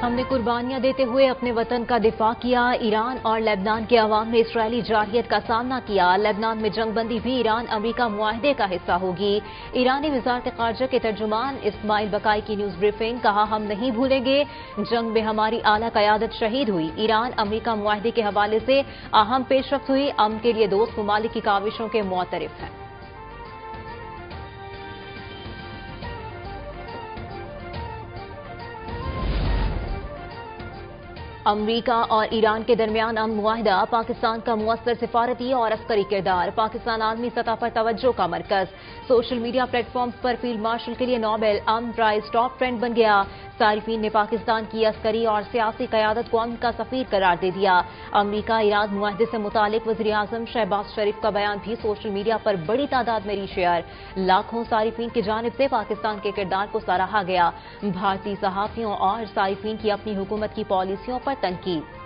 हमने कुर्बानियां देते हुए अपने वतन का दिफा किया। ईरान और लेबनान के अवाम ने इसराइली जारहियत का सामना किया। लेबनान में जंगबंदी भी ईरान अमेरिका मुआहदे का हिस्सा होगी। ईरानी वजारत खारजा के तर्जुमान इस्माइल बकाई की न्यूज ब्रीफिंग, कहा हम नहीं भूलेंगे जंग में हमारी आला कयादत शहीद हुई। ईरान अमेरिका मुआहदे के हवाले से अहम पेशरफ्त हुई। अमन के लिए दोस्त ममालिक की काविशों के मुअतरिफ हैं। अमरीका और ईरान के दरमियान अमन मुआहदा, पाकिस्तान का मुअस्सर सिफारती और अस्करी किरदार। पाकिस्तान आलमी सतह पर तवज्जो का मरकज। सोशल मीडिया प्लेटफॉर्म्स पर फील्ड मार्शल के लिए नोबेल अमन प्राइज टॉप ट्रेंड बन गया। सारिफीन ने पाकिस्तान की अस्करी और सियासी कयादत को अमन का सफीर करार दे दिया। अमरीका ईरान मुआहदे से मुतालिक वज़ीर आज़म शहबाज शरीफ का बयान भी सोशल मीडिया पर बड़ी तादाद में रीशेयर। लाखों सारिफीन की जानिब से पाकिस्तान के किरदार को सराहा गया। भारतीय सहाफियों और सारिफीन की अपनी हुकूमत की पॉलिसियों पर तनकीद।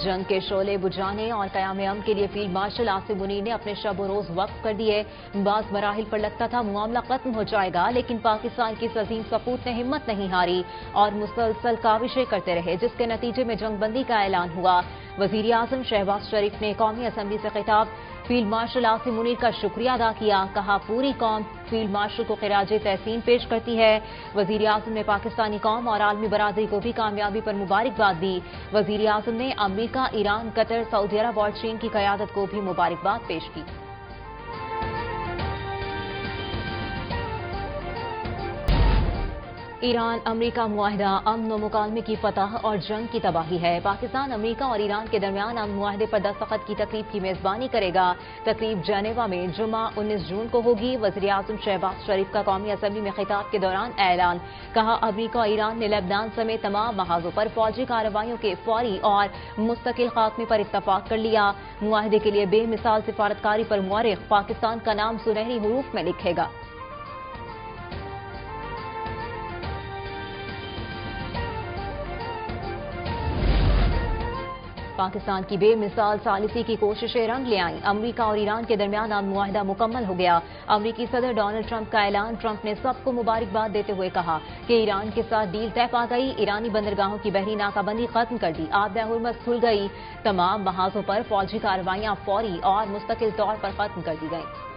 जंग के शोले बुझाने और क़याम अमन के लिए फील्ड मार्शल आसिम मुनीर ने अपने शब रोज वक्फ कर दिए। बाज़ मराहिल पर लगता था मामला खत्म हो जाएगा, लेकिन पाकिस्तान की अजीम सपूत ने हिम्मत नहीं हारी और मुसलसल काविशें करते रहे, जिसके नतीजे में जंगबंदी का ऐलान हुआ। वज़ीर आज़म शहबाज शरीफ ने कौमी असम्बली से खिताब फील्ड मार्शल आसिम मुनीर का शुक्रिया अदा किया। कहा पूरी कौम फील्ड मार्शल को खिराज तहसीन पेश करती है। वज़ीर आज़म ने पाकिस्तानी कौम और आलमी बरादरी को भी कामयाबी पर मुबारकबाद दी। वज़ीर आज़म ने अमरीका, ईरान, कतर, सऊदी अरब और चीन की क़यादत को भी मुबारकबाद पेश की। ईरान अमरीका मुआहदा अमन व मुकालमे की फतह और जंग की तबाही है। पाकिस्तान अमरीका और ईरान के दरमियान अमन मुआहदे पर दस्तखत की तकरीब की मेजबानी करेगा। तकरीब जेनेवा में जुमा 19 जून को होगी। वज़ीर आज़म शहबाज शरीफ का कौमी असम्बली में खिताब के दौरान ऐलान, कहा अमरीका और ईरान ने लेबनान समेत तमाम महाजों पर फौजी कार्रवाइयों के फौरी और मुस्तकिल खात्मे पर इत्तफाक कर लिया। मुआहदे के लिए बेमिसाल सिफारतकारी पर मुअर्रिख पाकिस्तान का नाम सुनहरी हरूफ में लिखेगा। पाकिस्तान की बेमिसाल सालिसी की कोशिशें रंग ले आईं। अमरीका और ईरान के दरमियान अमन मुआहदा मुकम्मल हो गया। अमरीकी सदर डोनाल्ड ट्रंप का ऐलान। ट्रंप ने सबको मुबारकबाद देते हुए कहा कि ईरान के साथ डील तय पा गई। ईरानी बंदरगाहों की बहरी नाकाबंदी खत्म कर दी। आब-ए-हुर्मज़ खुल गई। तमाम महाजों पर फौजी कार्रवाइयां फौरी और मुस्तकिल तौर पर खत्म कर दी गई।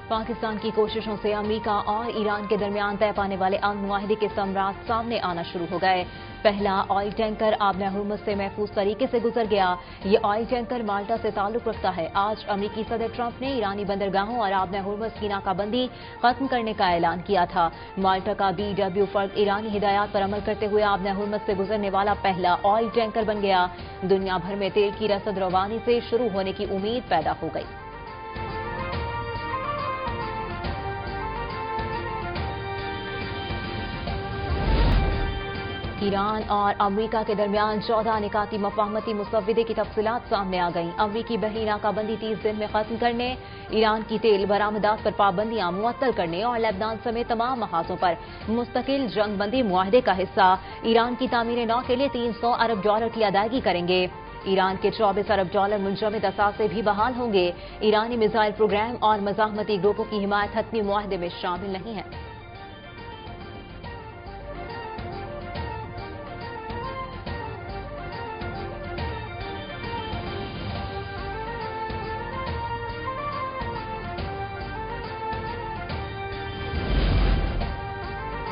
पाकिस्तान की कोशिशों से अमरीका और ईरान के दरमियान तय पाने वाले अमन मुआहदे के समरात सामने आना शुरू हो गए। पहला ऑयल टैंकर आब-ए-हुर्मज़ से महफूज तरीके से गुजर गया। ये ऑयल टैंकर माल्टा से ताल्लुक रखता है। आज अमरीकी सदर ट्रंप ने ईरानी बंदरगाहों और आब-ए-हुर्मज़ की नाकाबंदी खत्म करने का ऐलान किया था। माल्टा का BW फर्द ईरानी हिदायत पर अमल करते हुए आब-ए-हुर्मज़ से गुजरने वाला पहला ऑयल टैंकर बन गया। दुनिया भर में तेल की रसद रवानी से शुरू होने की उम्मीद पैदा हो गई। ईरान और अमरीका के दरमियान 14 निकाती मफाहमती मुसव्वदे की तफसीलात सामने आ गईं। अमरीकी बहरी नाकाबंदी 30 दिन में खत्म करने, ईरान की तेल बरामदात पर पाबंदियां मुअत्तल करने और लेबनान समेत तमाम महाजों पर मुस्तकिल जंगबंदी मुआहदे का हिस्सा। ईरान की तामीर नौ के लिए $300 अरब की अदायगी करेंगे। ईरान के $24 अरब मुंजमद असासे भी बहाल होंगे। ईरानी मिसाइल प्रोग्राम और मज़ाहमती ग्रुपों की हिमायत हतमी मुआहदे में शामिल नहीं है।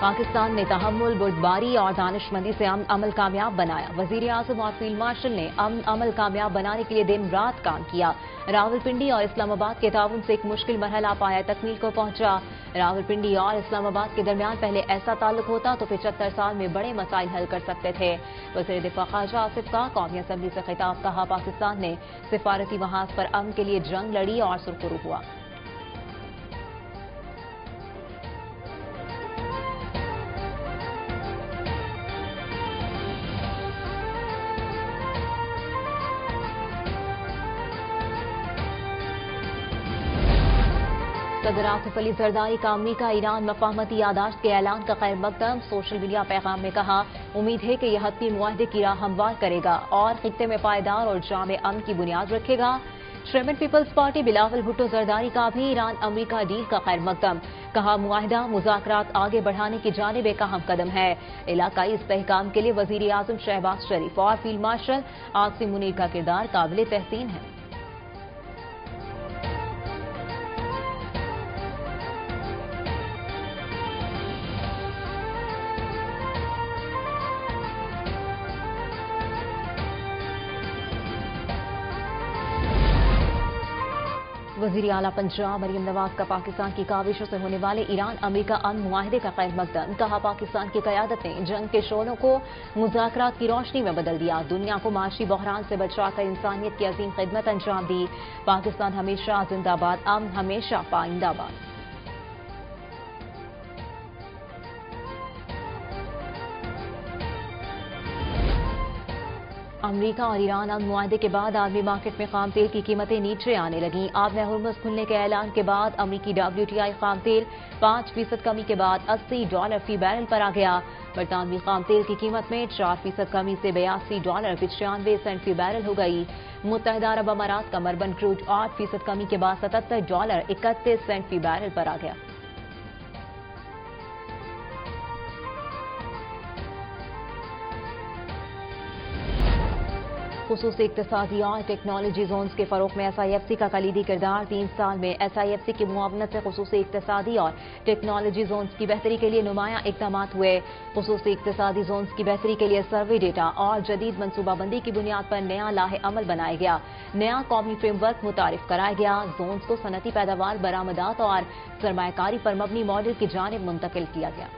पाकिस्तान ने तहम्मुल, बुर्दबारी और दानिशमंदी से अमल कामयाब बनाया। वज़ीर आज़म और फील्ड मार्शल ने अमल कामयाब बनाने के लिए दिन रात काम किया। रावलपिंडी और इस्लामाबाद के ताउन से एक मुश्किल मरहला पाया तकमील को पहुंचा। रावलपिंडी और इस्लामाबाद के दरमियान पहले ऐसा ताल्लुक होता तो 75 साल में बड़े मसाइल हल कर सकते थे। वज़ीर दिफा ख़ारजा आसिफ का कौमी असम्बली से खिताब, कहा पाकिस्तान ने सिफारती महाज पर अमन के लिए जंग लड़ी और सुरखरू हुआ। सदर आसिफ अली जरदारी का अमरीका ईरान मफाहमती यादाश्त के ऐलान का खैर मकदम। सोशल मीडिया पैगाम में कहा, उम्मीद है कि यह हतमी मुआहदे की राह हमवार करेगा और खित्ते में पायदार और जामे अमन की बुनियाद रखेगा। Chairman peoples party Bilawal Bhutto Zardari का भी ईरान अमरीका डील का खैर मकदम। कहा, मुआहदा मुज़ाकरात आगे बढ़ाने की जानिब एक अहम कदम है। इलाकाई इस्तेहकाम के लिए वज़ीर आज़म शहबाज शरीफ और फील्ड मार्शल आसिम मुनीर का किरदार काबिल तहसीन है। वज़ीर आला पंजाब मरियम नवाज का पाकिस्तान की काविशों से होने वाले ईरान अमरीका अमन मुआहदे का खैर मकदम। कहा, पाकिस्तान की क़यादत ने जंग के शोलों को मुज़ाकरात की रोशनी में बदल दिया। दुनिया को माशी बहरान से बचाकर इंसानियत की अजीम खिदमत अंजाम दी। पाकिस्तान हमेशा जिंदाबाद, अमन हमेशा पाइंदाबाद। अमरीका और ईरान अमन मुआहदे के बाद आलमी मार्केट में खाम तेल की कीमतें नीचे आने लगीं। आब में हुर्मुज़ खुलने के ऐलान के बाद अमरीकी WTI खाम तेल 5% कमी के बाद $80 फी बैरल पर आ गया। बरतानवी खाम तेल की कीमत में 4% कमी से $82.95 फी बैरल हो गई। मुत्तहिदा अरब अमारात का मरबन क्रूड 8% कमी के बाद $77.31 फी बैरल पर आ गया। खुसूसी इक्तिसादी और टेक्नोलॉजी जोन्स के फरोग में SIFC का कलीदी किरदार। 3 साल में SIFC की मुआवनत से खुसूसी इक्तिसादी और टेक्नोलॉजी जोन्स की बेहतरी के लिए नुमाया इकदाम हुए। खुसूसी इक्तिसादी जोन्स की बेहतरी के लिए सर्वे डेटा और जदीद मनसूबाबंदी की बुनियाद पर नया लाहे अमल बनाया गया। नया कौमी फ्रेमवर्क मुतारिफ कराया गया। जोन्स को सनती पैदावार, बरामदात और सरमायाकारी पर मबनी मॉडल की जानिब मुंतकिल किया गया।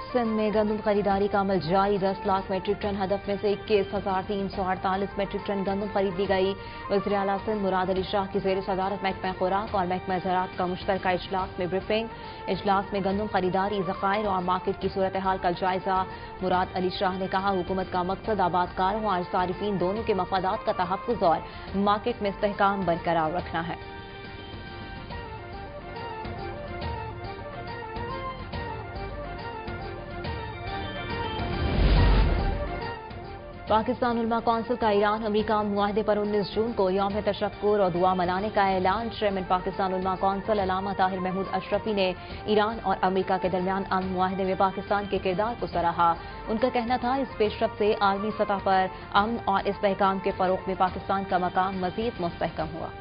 सिंध में गंदम खरीदारी का अमल जारी। 10 लाख मेट्रिक टन हदफ में से 21,348 मेट्रिक टन गंदम खरीद ली गई। वज़ीर आला सिंध मुराद अली शाह की ज़ेर सदारत महकमा खुराक और महकमा ज़राअत का मुश्तरका इजलास में ब्रीफिंग। इजलास में गंदम खरीदारी, ज़खायर और मार्केट की सूरत हाल का जायजा। मुराद अली शाह ने कहा, हुकूमत का मकसद आबादकारों और सारिफीन दोनों के मफादात का तहफ़्फ़ुज़ और मार्केट में इस्तेहकाम बरकरार रखना है। पाकिस्तान उलमा कौंसिल का ईरान अमरीका मुआहदे पर 19 जून को यौम तशक्कुर और दुआ मनाने का ऐलान। चेयरमैन पाकिस्तान उलमा कौंसिल अल्लामा ताहिर महमूद अशरफी ने ईरान और अमरीका के दरमियान अमन मुआहदे में पाकिस्तान के किरदार को सराहा। उनका कहना था, इस पेशरफ से आलमी सतह पर अमन और इस्तेहकाम के फरोग में पाकिस्तान का मकाम मजीद मुस्तहकम हुआ।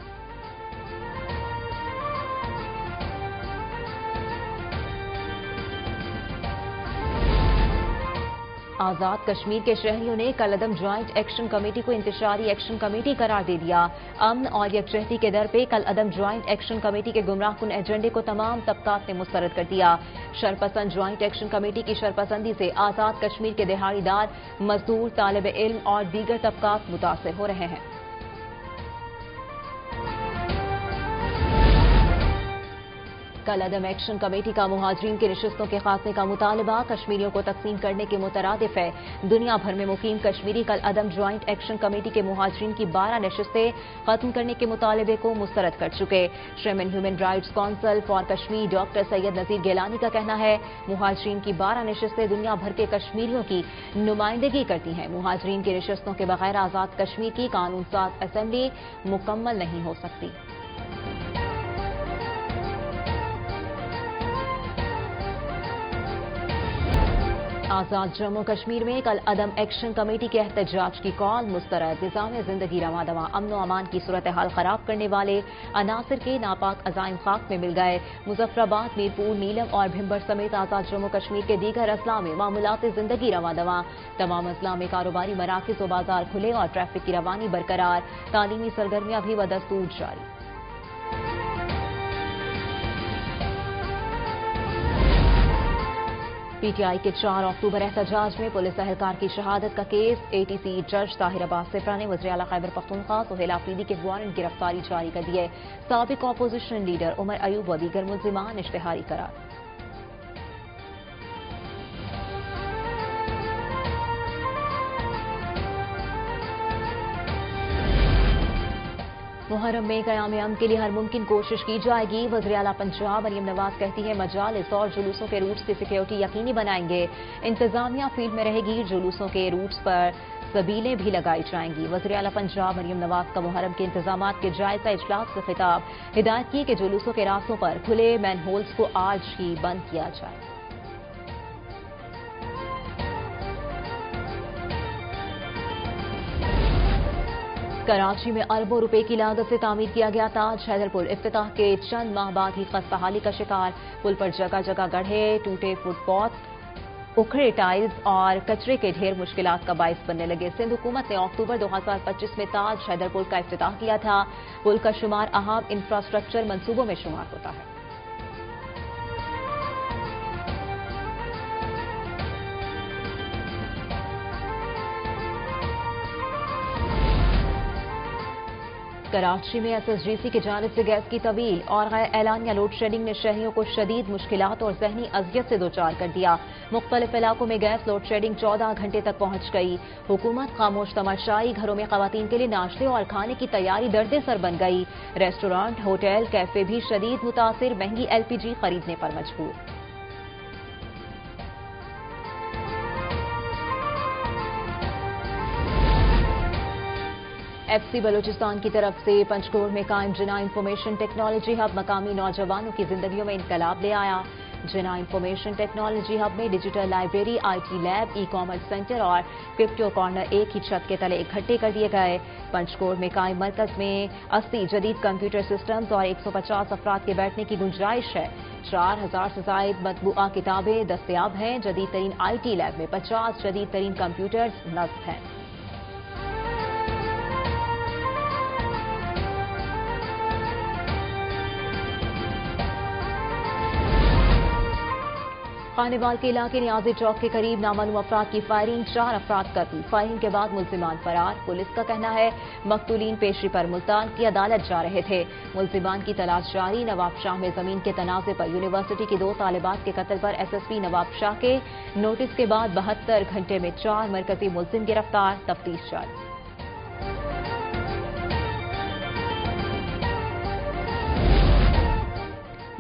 आजाद कश्मीर के शहरियों ने कल अदम ज्वाइंट एक्शन कमेटी को इंतशारी एक्शन कमेटी करार दे दिया। अमन और यकजहती के दर पे कल अदम ज्वाइंट एक्शन कमेटी के गुमराहकुन एजेंडे को तमाम तबकात ने मुस्तरद कर दिया। शरपसंद ज्वाइंट एक्शन कमेटी की शरपसंदी से आजाद कश्मीर के दिहाड़ीदार, मजदूर, तालिब इल्म और दीगर तबकात मुतासिर हो रहे हैं। कल अदम एक्शन कमेटी का मुहाजिरीन की नशिस्तों के खात्मे का मुतालबा कश्मीरियों को तकसीम करने के मुतरादिफ है। दुनिया भर में मुकीम कश्मीरी कल अदम ज्वाइंट एक्शन कमेटी के मुहाजिरीन की 12 नशिस्तें खत्म करने के मुतालबे को मुस्तरद कर चुके। Chairman human rights council for Kashmir doctor Syed Nazir Gilani का कहना है, मुहाजिरीन की 12 नशिस्तें दुनिया भर के कश्मीरियों की नुमाइंदगी करती हैं। मुहाजिरीन की नशिस्तों के बगैर आजाद कश्मीर की कानून साज असेंबली मुकम्मल नहीं हो सकती। आजाद जम्मू कश्मीर में कल अदम एक्शन कमेटी के एहतजाज की कॉल मुस्तरद। निज़ाम जिंदगी रवा दवा अमन व अमान की सूरत हाल खराब करने वाले अनासिर के नापाक अजाइम खाक में मिल गए। मुजफ्फराबाद, मीरपुर, नीलम और भिम्बर समेत आजाद जम्मू कश्मीर के दीगर अजला में मामूलात जिंदगी रवा दवा। तमाम अजला में कारोबारी मराकिज व बाजार खुले और ट्रैफिक की रवानी बरकरार। तालीमी सरगर्मियां भी बदस्तूर जारी। पीटीआई के 4 अक्टूबर एहतजाज में पुलिस एहलकार की शहादत का केस एटीसी जज ताहिर अब्बास सिप्रा ने वज़ीर आला खैबर पख्तूनख्वा सुहेल आफरीदी के वारंट गिरफ्तारी जारी कर दी है। साबिक अपोजिशन लीडर उमर अयूब व दीगर मुल्जिमान इश्तिहारी करार। मुहर्रम में क़याम-ए-अमन के लिए हर मुमकिन कोशिश की जाएगी। वज़ीर आला पंजाब मरियम नवाज कहती है मजालिस और जुलूसों के रूट्स की सिक्योरिटी यकीनी बनाएंगे। इंतजामिया फील्ड में रहेगी। जुलूसों के रूट्स पर सबीलें भी लगाई जाएंगी। वज़ीर आला पंजाब मरियम नवाज का मुहर्रम के इंतजामात के जायजा इजलास से खिताब। हिदायत की कि जुलूसों के रास्तों पर खुले मैनहोल्स को आज ही बंद किया जाए। कराची में अरबों रुपए की लागत से तामीर किया गया ताज हैदर पुल इफ्तिताह के चंद माह बाद ही खस्ताहाली का शिकार। पुल पर जगह जगह गड्ढे, टूटे फुटपाथ, उखड़े टाइल्स और कचरे के ढेर मुश्किलात का बाइस बनने लगे। सिंध हुकूमत ने अक्टूबर 2025 में ताज हैदर पुल का इफ्तिताह किया था। पुल का शुमार अहम इंफ्रास्ट्रक्चर मंसूबों में शुमार होता है। कराची में एसएसजीसी की जानिब से गैस की तवील और गैर एलानिया लोड शेडिंग ने शहरियों को शदीद मुश्किलात और ज़हनी अजियत से दोचार कर दिया। मुख्तलिफ इलाकों में गैस लोड शेडिंग 14 घंटे तक पहुंच गई। हुकूमत खामोश तमाशाई। घरों में खवातीन के लिए नाश्ते और खाने की तैयारी दर्दे सर बन गई। रेस्टोरेंट, होटल, कैफे भी शदीद मुतासिर। महंगी एलपीजी खरीदने पर मजबूर। एफसी बलूचिस्तान की तरफ से पंचकोट में कायम जिना इंफॉर्मेशन टेक्नोलॉजी हब मकामी नौजवानों की जिंदगियों में इनकलाब ले आया। जिना इंफॉर्मेशन टेक्नोलॉजी हब में digital library, IT lab, e commerce centre और क्रिप्टो कॉर्नर एक ही छत के तले इकट्ठे कर दिए गए। पंचकोट में कायम मरकज में 80 जदीद कंप्यूटर सिस्टम्स और 150 अफराद के बैठने की गुंजाइश है। 4000 से जायद मतबूआ किताबें दस्तयाब हैं। जदीद तरीन आईटी लैब में 50 जदीद तरीन कंप्यूटर्स नस्ब हैं। खानेवाल के इलाके नियाजी चौक के करीब नामालूम अफराद की फायरिंग, 4 अफराद कत्ल। फायरिंग के बाद मुल्जिमान फरार। पुलिस का कहना है मकतूलीन पेशी पर मुल्तान की अदालत जा रहे थे। मुल्जिमान की तलाश जारी। नवाब शाह में जमीन के तनाजे पर यूनिवर्सिटी की 2 तालिबात के कत्ल पर एसएसपी नवाब शाह के नोटिस के बाद 72 घंटे में 4 मरकजी मुल्जिम गिरफ्तार। तफ्तीश जारी।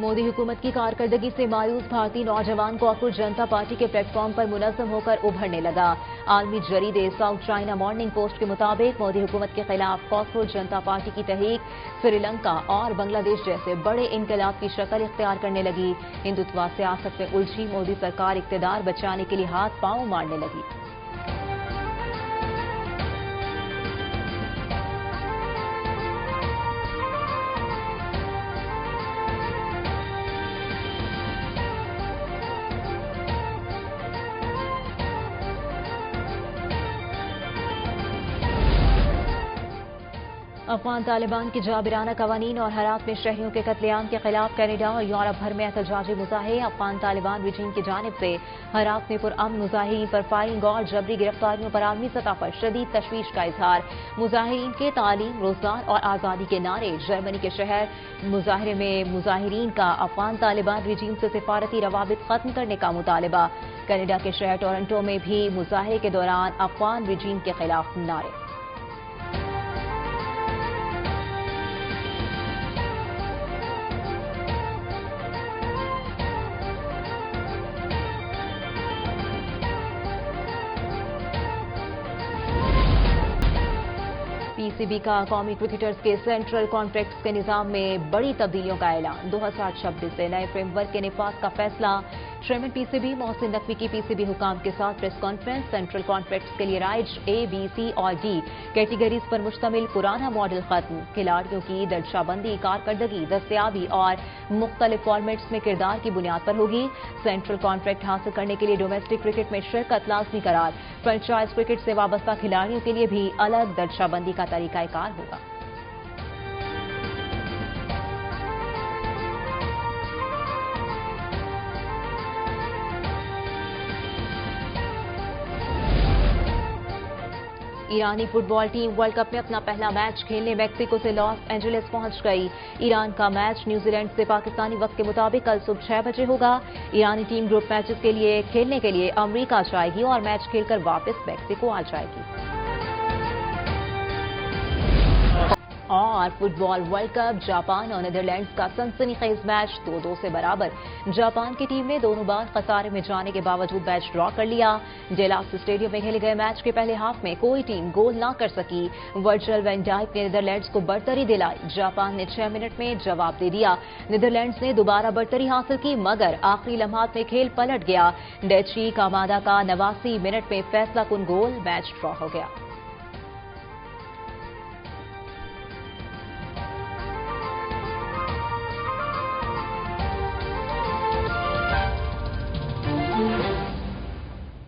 मोदी हुकूमत की कारकर्दगी से मायूस भारतीय नौजवान कॉकरोच जनता पार्टी के प्लेटफॉर्म पर मुनज़्ज़म होकर उभरने लगा। आलमी जरीदे साउथ चाइना मॉर्निंग पोस्ट के मुताबिक मोदी हुकूमत के खिलाफ कॉकरोच जनता पार्टी की तहरीक श्रीलंका और बांग्लादेश जैसे बड़े इनकलाब की शक्ल इख्तियार करने लगी। हिंदुत्व सियासत में उलझी मोदी सरकार इक़्तिदार बचाने के लिए हाथ पांव मारने लगी। अफगान तालिबान की जाबिराना कवानीन और हरात में शहरियों के कत्लेआम के खिलाफ कनाडा और यूरोप भर में एहतजाजी मुजाहिरे। अफगान तालिबान रजीम की जानिब से हरात में पुरअमन मुजाहिरीन पर फायरिंग और जबरी गिरफ्तारियों पर आलमी सतह पर शदीद तशवीश का इजहार। मुजाहिरीन के तालीम, रोजगार और आज़ादी के नारे। जर्मनी के शहर मुजाहिरे में मुजाहिरीन का अफगान तालिबान रजीम से सिफारती रवाबित खत्म करने का मुतालबा। कनाडा के शहर टोरंटो में भी मुजाहिरे के दौरान अफगान रजीम के खिलाफ नारे। पीसीबी का कौमी क्रिकेटर्स के सेंट्रल कॉन्ट्रैक्ट्स के निजाम में बड़ी तब्दीलियों का ऐलान। 2026 से नए फ्रेमवर्क के निफाज का फैसला। चेयरमैन पीसीबी मोहसिन नकवी की पीसीबी हुकाम के साथ प्रेस कॉन्फ्रेंस। सेंट्रल कॉन्ट्रैक्ट्स के लिए राइज ए, बी, सी और डी कैटेगरीज पर मुश्तमिल पुराना मॉडल खत्म। खिलाड़ियों की दर्जाबंदी कारकर्दगी, दस्तयाबी और मुख्तलिफ फॉर्मेट्स में किरदार की बुनियाद पर होगी। सेंट्रल कॉन्ट्रैक्ट हासिल करने के लिए डोमेस्टिक क्रिकेट में शिरकत लाजमी करार। फ्रेंचाइज क्रिकेट से वाबस्ता खिलाड़ियों के लिए भी अलग दर्जाबंदी का तरीकाकार होगा। ایرانی فٹ بال ٹیم ورلڈ کپ میں اپنا پہلا میچ کھیلنے میکسیکو سے لاس اینجلس پہنچ گئی۔ ایران کا میچ نیوزی لینڈ سے پاکستانی وقت کے مطابق کل صبح 6 بجے ہوگا۔ ایرانی ٹیم گروپ میچز کے لیے کھیلنے کے لیے امریکہ جائے گی اور میچ کھیل کر واپس میکسیکو آ جائے گی۔ اور فٹ بال ورلڈ کپ جاپان اور نیدرلینڈز کا سنسنی خیز میچ 2-2 سے برابر۔ جاپان کی ٹیم نے دونوں بار خسارے میں جانے کے باوجود میچ ڈرا کر لیا۔ ڈیلاکس اسٹیڈیم میں کھیلے گئے میچ کے پہلے ہاف میں کوئی ٹیم گول نہ کر سکی۔ ورجل وین ڈائک نے نیدرلینڈز کو برتری دلائی۔ جاپان نے 6 منٹ میں جواب دے دیا۔ نیدرلینڈز نے دوبارہ برتری حاصل کی مگر آخری لمحات میں کھیل پلٹ گیا۔ ڈیچی کامادا کا 89 منٹ میں فیصلہ کن گول، میچ ڈرا ہو گیا۔